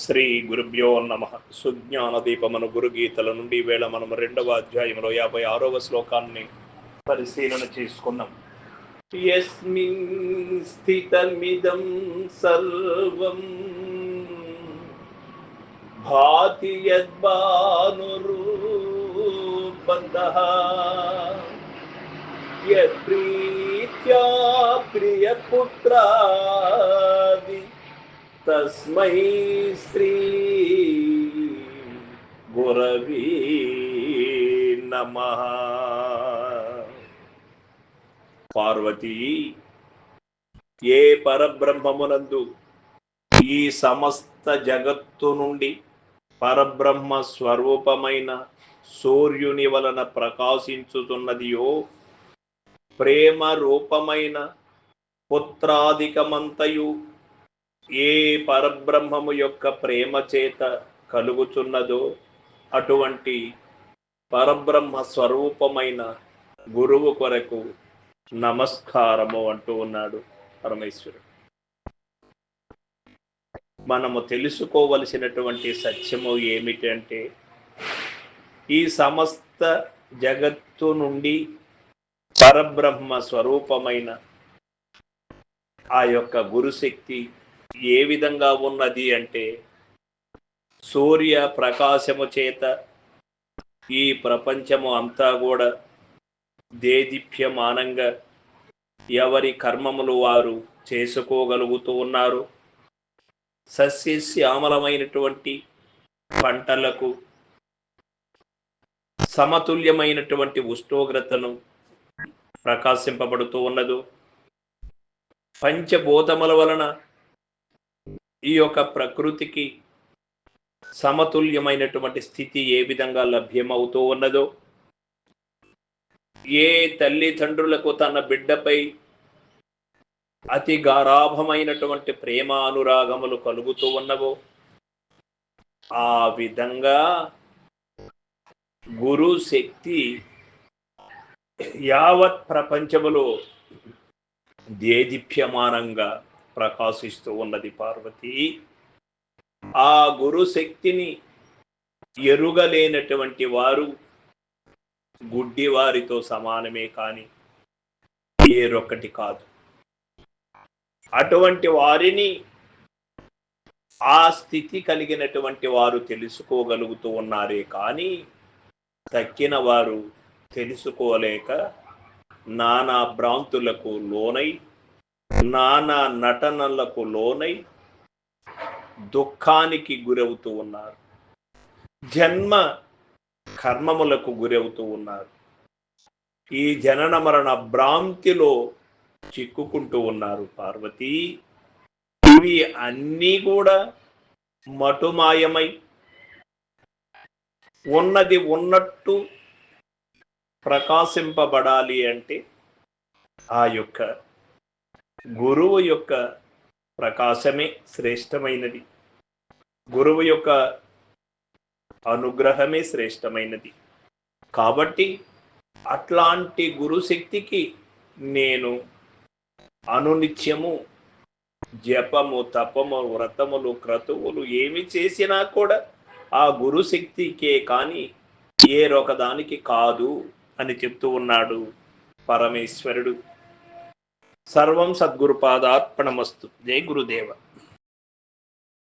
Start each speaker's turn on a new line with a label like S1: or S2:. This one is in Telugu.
S1: శ్రీ గురుభ్యో నమ. సుజ్ఞానదీపమను గురుగీతల నుండి వేళ మనం 2వ అధ్యాయంలో 56వ శ్లోకాన్ని పరిశీలన చేసుకున్నాం. యస్మిన్ స్థితమిదం సర్వం భాతి యద్భానురూపతః యత్ప్రీత్యా ప్రియపుత్రాది తస్మై శ్రీ గురవే నమః. పార్వతీ, ఏ పరబ్రహ్మమునందు ఈ సమస్త జగత్తు నుండి పరబ్రహ్మ స్వరూపమైన సూర్యుని వలన ప్రకాశించుతున్నదియో, ప్రేమ రూపమైన పుత్రాధికమంతయు ఏ పరబ్రహ్మము యొక్క ప్రేమ చేత కలుగుచున్నదో అటువంటి పరబ్రహ్మ స్వరూపమైన గురువు కొరకు నమస్కారము అంటూ ఉన్నాడు పరమేశ్వరుడు. మనము తెలుసుకోవలసినటువంటి సత్యము ఏమిటంటే, ఈ సమస్త జగత్తు నుండి పరబ్రహ్మ స్వరూపమైన ఆ యొక్క గురుశక్తి ఏ విధంగా ఉన్నది అంటే, సూర్య ప్రకాశము చేత ఈ ప్రపంచము అంతా కూడా దేదీప్యమానంగా ఎవరి కర్మములు వారు చేసుకోగలుగుతూ ఉన్నారు. సస్యశ్యామలమైనటువంటి పంటలకు సమతుల్యమైనటువంటి ఉష్ణోగ్రతను ప్రకాశింపబడుతూ ఉన్నదు. పంచభూతముల వలన ఈ యొక్క ప్రకృతికి సమతుల్యమైనటువంటి స్థితి ఏ విధంగా లభ్యమవుతూ ఉన్నదో, ఏ తల్లిదండ్రులకు తన బిడ్డపై అతి గారాభమైనటువంటి ప్రేమ అనురాగములు కలుగుతూ ఉన్నవో, ఆ విధంగా గురు శక్తి యావత్ ప్రపంచములో దేదీప్యమానంగా ప్రకాశిస్తూ ఉన్నది. పార్వతి, ఆ గురు శక్తిని ఎరుగలేనటువంటి వారు గుడ్డి వారితో సమానమే కాని ఏరొక్కటి కాదు. అటువంటి వారిని, ఆ స్థితి కలిగినటువంటి వారు తెలుసుకోగలుగుతూ ఉన్నారే కానీ తక్కిన వారు తెలుసుకోలేక నానా భ్రాంతులకు లోనై, నానా నటనలకు లోనై దుఃఖానికి గురవుతూ ఉన్నారు. జన్మ కర్మములకు గురవుతూ ఉన్నారు. ఈ జనన మరణ భ్రాంతిలో చిక్కుకుంటూ ఉన్నారు. పార్వతి, ఇవి అన్నీ కూడా మటుమాయమై ఉన్నది ఉన్నట్టు ప్రకాశింపబడాలి అంటే ఆ యొక్క గురువు యొక్క ప్రకాశమే శ్రేష్టమైనది. గురువు యొక్క అనుగ్రహమే శ్రేష్టమైనది. కాబట్టి అట్లాంటి గురుశక్తికి నేను అనునిత్యము జపము, తపము, వ్రతములు, క్రతువులు ఏమి చేసినా కూడా ఆ గురుశక్తికే కానీ ఏరొకదానికి కాదు అని చెప్తూ ఉన్నాడు పరమేశ్వరుడు. సర్వం సద్గురుపాదార్పణమస్తు. జై గురుదేవ.